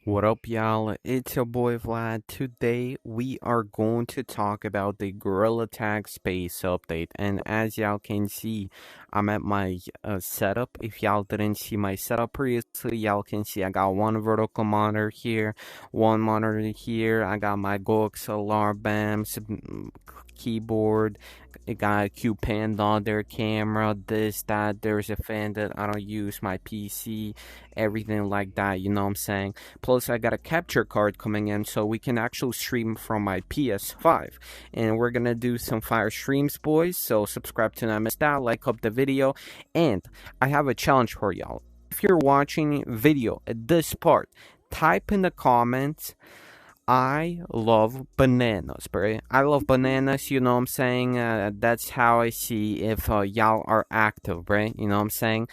What up, y'all? It's your boy Vlad. Today we are going to talk about the Gorilla Tag Space update. And as y'all can see, I'm at my setup. If y'all didn't see my setup previously, y'all can see I got one vertical monitor here, one monitor here. I got my Go XLR BAMs, keyboard. I got a Q Panda there, camera, this, that. There's a fan that I don't use, my PC, everything like that. You know what I'm saying? Plus, I got a capture card coming in so we can actually stream from my PS5. And we're gonna do some fire streams, boys. So subscribe to not miss that, like up the video. And I have a challenge for y'all. If you're watching video at this part, type in the comments I love bananas, bro. I love bananas, you know what I'm saying? That's how I see if y'all are active, right? You know what I'm saying?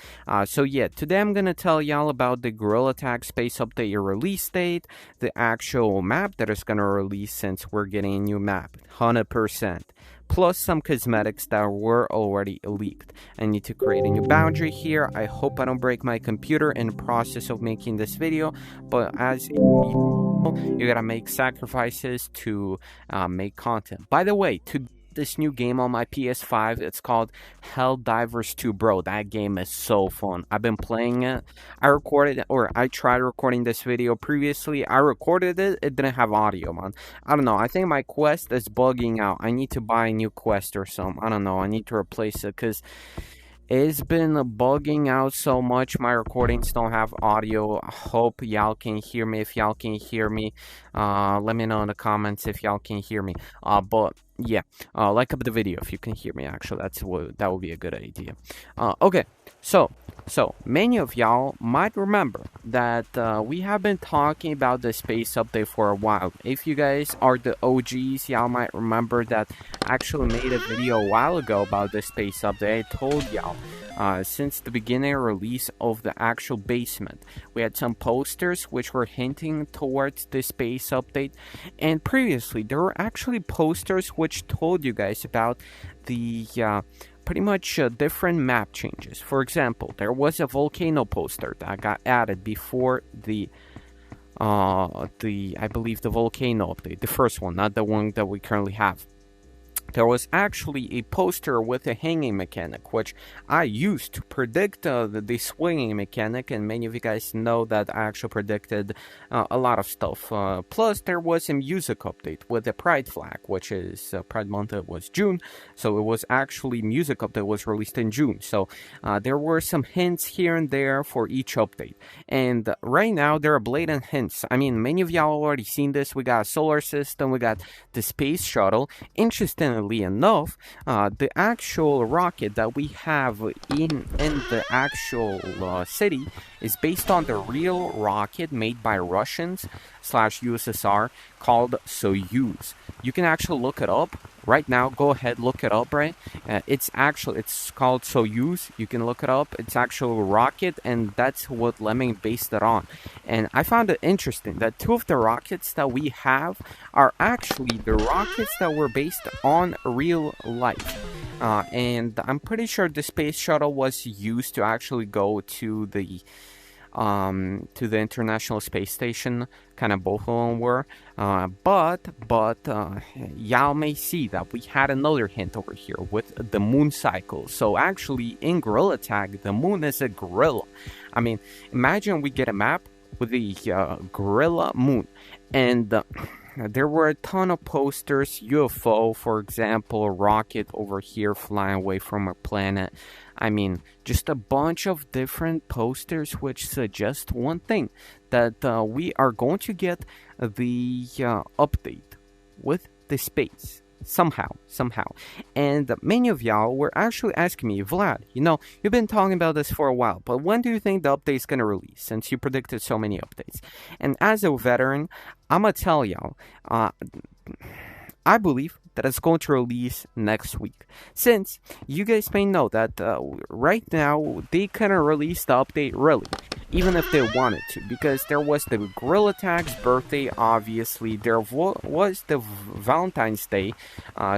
So yeah, today I'm gonna tell y'all about the Gorilla Tag Space Update release date, the actual map that is gonna release since we're getting a new map, 100%. Plus some cosmetics that were already leaked. I need to create a new boundary here. I hope I don't break my computer in the process of making this video, but as you gotta make sacrifices to make content. By the way, to this new game on my PS5, it's called Helldivers 2, bro. That game is so fun. I've been playing it. I tried recording this video previously. I recorded it. It didn't have audio, man. I don't know. I think my Quest is bugging out. I need to buy a new Quest or something. I don't know. I need to replace it because it's been bugging out so much. My recordings don't have audio. I hope y'all can hear me. If y'all can hear me, let me know in the comments if y'all can hear me. But yeah, like up the video if you can hear me. Actually, that would be a good idea. Okay, so many of y'all might remember that we have been talking about the space update for a while. If you guys are the OGs, y'all might remember that I actually made a video a while ago about the space update. I told y'all since the beginning release of the actual basement, we had some posters which were hinting towards the space update, and previously there were actually posters which told you guys about the pretty much different map changes. For example, there was a volcano poster that got added before the I believe the volcano update, the first one, not the one that we currently have. There was actually a poster with a hanging mechanic, which I used to predict the swinging mechanic, and many of you guys know that I actually predicted a lot of stuff. Plus, there was a music update with the Pride flag, which is Pride Month. It was June, so it was actually music update was released in June. So there were some hints here and there for each update, and right now there are blatant hints. I mean, many of y'all already seen this. We got a solar system, we got the space shuttle. Interestingly enough, the actual rocket that we have in the actual city is based on the real rocket made by Russians / USSR called Soyuz. You can actually look it up right now. Go ahead, look it up, right? It's called Soyuz. You can look it up. It's actual rocket, and that's what Lemming based it on. And I found it interesting that two of the rockets that we have are actually the rockets that were based on real life. And I'm pretty sure the space shuttle was used to actually go to the International Space Station. Kind of both of them were, but y'all may see that we had another hint over here with the moon cycle. So actually in Gorilla Tag, the moon is a gorilla. I mean, imagine we get a map with the gorilla moon, and there were a ton of posters. UFO, for example, a rocket over here flying away from a planet. I mean, just a bunch of different posters which suggest one thing, that we are going to get the update with the space. Somehow. And many of y'all were actually asking me, Vlad, you've been talking about this for a while, but when do you think the update's going to release, since you predicted so many updates? And as a veteran, I'm going to tell y'all, I believe that it's going to release next week. Since you guys may know that right now they couldn't release the update really, even if they wanted to, because there was the Gorilla Tag's birthday, obviously. There was the Valentine's Day,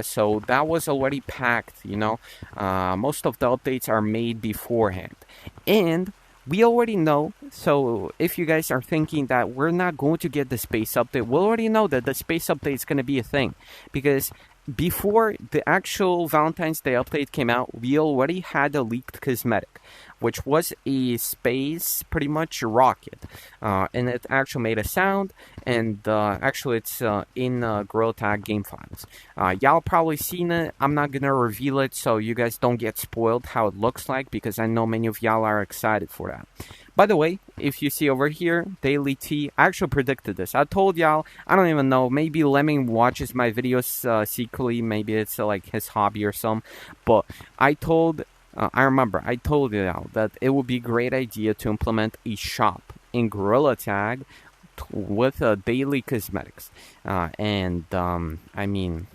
so that was already packed, Most of the updates are made beforehand. And we already know. So if you guys are thinking that we're not going to get the space update, we already know that the space update is going to be a thing, because before the actual Valentine's Day update came out, we already had a leaked cosmetic, which was a space pretty much rocket, and it actually made a sound. And actually, it's in Gorilla Tag game files. Y'all probably seen it. I'm not gonna reveal it, so you guys don't get spoiled how it looks like, because I know many of y'all are excited for that. By the way, if you see over here, Daily T, I actually predicted this. I told y'all, I don't even know, maybe Lemming watches my videos secretly, maybe it's like his hobby or something, but I remember I told y'all that it would be a great idea to implement a shop in Gorilla Tag with daily cosmetics. I mean,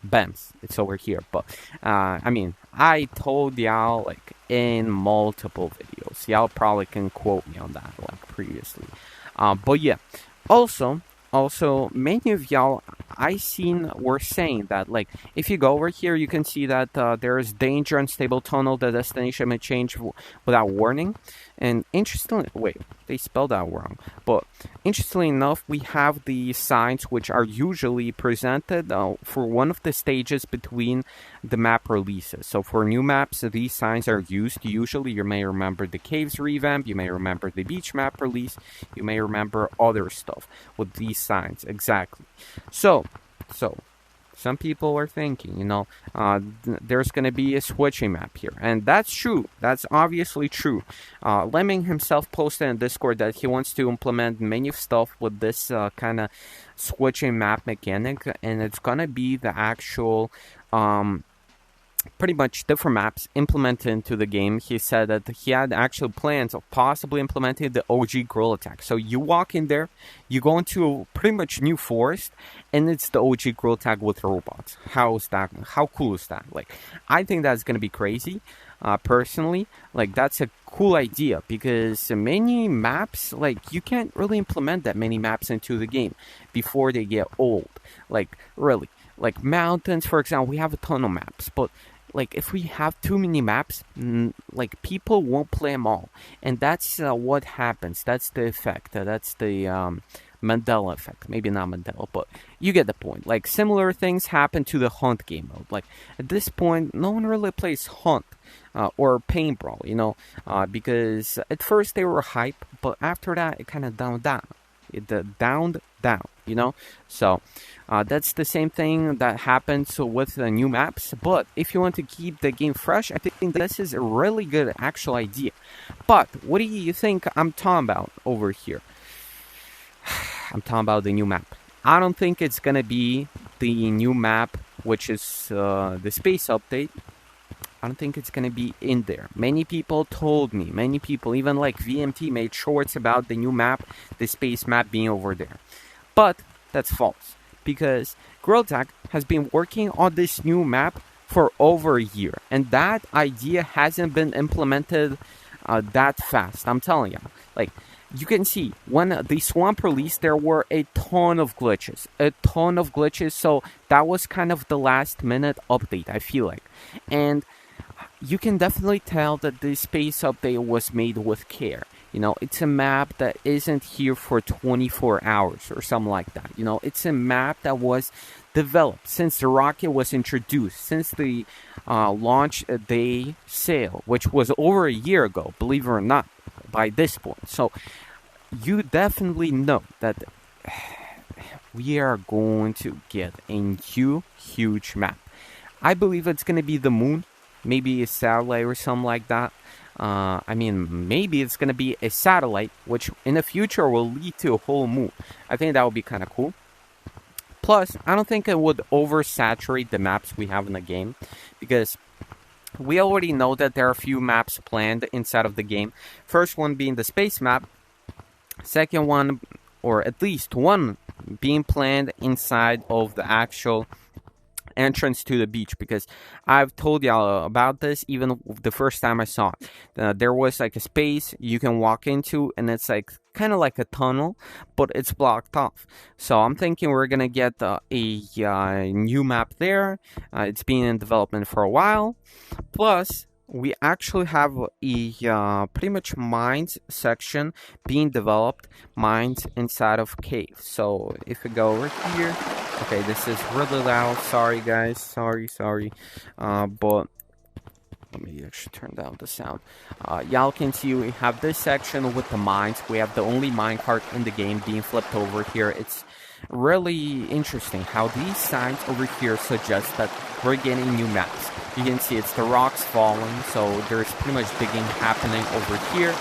BAMS, it's over here. But I told y'all like in multiple videos. Y'all probably can quote me on that like previously. But yeah, also many of y'all I seen were saying that like if you go over here, you can see that there is danger, unstable tunnel. The destination may change without warning. And interestingly, wait, they spelled that wrong. But interestingly enough, we have the signs which are usually presented for one of the stages between the map releases. So for new maps, these signs are used. Usually, you may remember the caves revamp, you may remember the beach map release, you may remember other stuff with these signs. Exactly. So some people are thinking, there's going to be a switching map here. And that's true. That's obviously true. Lemming himself posted in Discord that he wants to implement many stuff with this kind of switching map mechanic. And it's going to be the actual pretty much different maps implemented into the game. He said that he had actual plans of possibly implementing the OG Gorilla Tag. So you walk in there, you go into a pretty much new forest, and it's the OG Gorilla Tag with robots. How cool is that? Like, I think that's gonna be crazy. Personally, like that's a cool idea, because many maps, like you can't really implement that many maps into the game before they get old. Like really. Like mountains, for example, we have a ton of maps, but like if we have too many maps, like people won't play them all, and that's what happens. That's the effect. That's the Mandela effect. Maybe not Mandela, but you get the point. Like similar things happen to the Hunt game mode. Like at this point, no one really plays Hunt or Paintball, because at first they were hype, but after that it kind of down. It downed down. So that's the same thing that happens with the new maps. But if you want to keep the game fresh, I think this is a really good actual idea. But what do you think I'm talking about over here? I'm talking about the new map. I don't think it's gonna be the new map, which is the space update. I don't think it's gonna be in there. Many people told me, even like VMT made shorts about the new map, the space map being over there. But that's false, because Gorilla Tag has been working on this new map for over a year, and that idea hasn't been implemented that fast. I'm telling you, like you can see when the swamp released, there were a ton of glitches. So that was kind of the last minute update, I feel like, and you can definitely tell that the space update was made with care. It's a map that isn't here for 24 hours or something like that. It's a map that was developed since the rocket was introduced, since the launch day sale, which was over a year ago, believe it or not, by this point. So you definitely know that we are going to get a huge map. I believe it's going to be the moon. Maybe a satellite or something like that. Maybe it's going to be a satellite, which in the future will lead to a whole moon. I think that would be kind of cool. Plus, I don't think it would oversaturate the maps we have in the game, because we already know that there are a few maps planned inside of the game. First one being the space map. Second one, or at least one, being planned inside of the actual entrance to the beach, because I've told y'all about this even the first time I saw it. There was like a space you can walk into, and it's like kind of like a tunnel, but it's blocked off. So I'm thinking we're gonna get a new map there. It's been in development for a while. Plus, We actually have a pretty much mines section being developed, mines inside of cave. So if we go over here, okay, this is really loud. Sorry, guys. Sorry. But let me actually turn down the sound. Y'all can see we have this section with the mines. We have the only minecart in the game being flipped over here. It's really interesting how these signs over here suggest that we're getting new maps. You can see it's the rocks falling, so there's pretty much digging happening over here.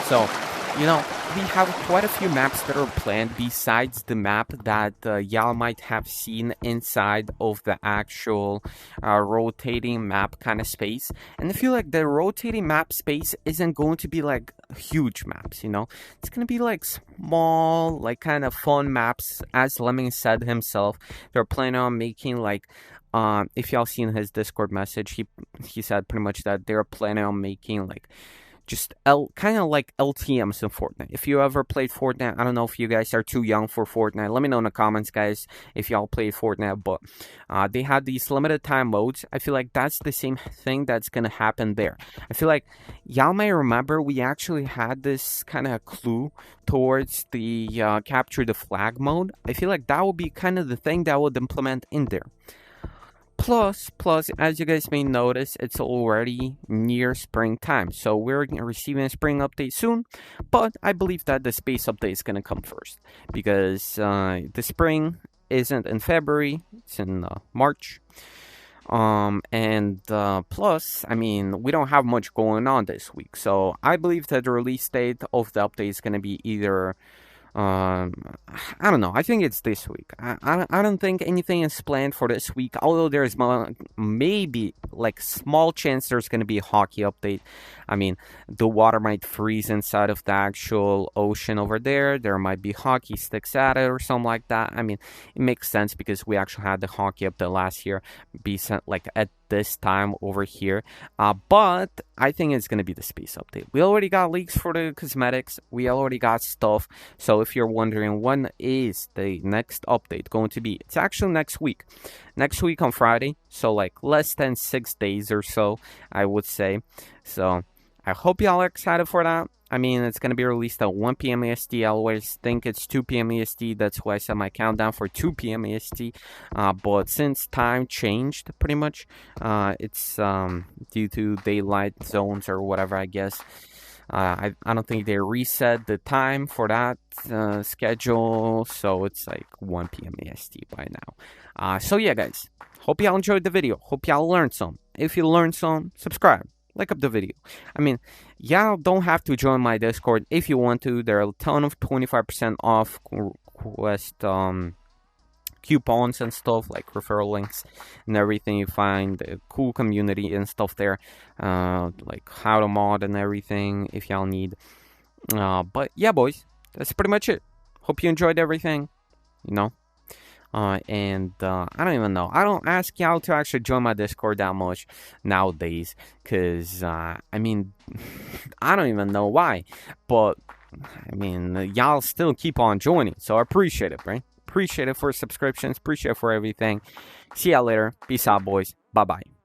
So, we have quite a few maps that are planned besides the map that y'all might have seen inside of the actual rotating map kind of space. And I feel like the rotating map space isn't going to be like huge maps, It's going to be like small, like kind of fun maps. As Lemming said himself, they're planning on making like if y'all seen his Discord message, he said pretty much that they're planning on making like just kind of like LTMs in Fortnite. If you ever played Fortnite, I don't know if you guys are too young for Fortnite. Let me know in the comments, guys, if y'all played Fortnite. But they had these limited time modes. I feel like that's the same thing that's gonna happen there. I feel like y'all may remember we actually had this kind of clue towards the capture the flag mode. I feel like that would be kind of the thing that would implement in there. Plus, as you guys may notice, it's already near springtime. So we're receiving a spring update soon, but I believe that the space update is going to come first because the spring isn't in February, it's in March. Plus, I mean, we don't have much going on this week. So I believe that the release date of the update is going to be either I don't know. I think it's this week. I don't think anything is planned for this week. Although there's maybe like small chance there's gonna be a hockey update. I mean, the water might freeze inside of the actual ocean over there. There might be hockey sticks at it or something like that. I mean, it makes sense because we actually had the hockey update last year. Be sent like at this time over here. But I think it's gonna be the space update. We already got leaks for the cosmetics. We already got stuff. So if you're wondering when is the next update going to be, it's actually next week. Next week on Friday. So like less than 6 days or so, I would say. So I hope y'all are excited for that. I mean, it's going to be released at 1 p.m. EST. I always think it's 2 p.m. EST. That's why I set my countdown for 2 p.m. EST. But since time changed, pretty much, it's due to daylight zones or whatever, I guess. I don't think they reset the time for that schedule. So it's like 1 p.m. EST by now. So yeah, guys. Hope y'all enjoyed the video. Hope y'all learned some. If you learned some, subscribe. Like up the video. I mean, y'all don't have to join my Discord if you want to. There are a ton of 25% off quest coupons and stuff, like referral links and everything. You find a cool community and stuff there, like how to mod and everything if y'all need. But yeah, boys, that's pretty much it. Hope you enjoyed everything. I don't even know. I don't ask y'all to actually join my Discord that much nowadays, because, I mean, I don't even know why, but, I mean, y'all still keep on joining, so I appreciate it, right? Appreciate it for subscriptions, appreciate it for everything. See y'all later. Peace out, boys. Bye-bye.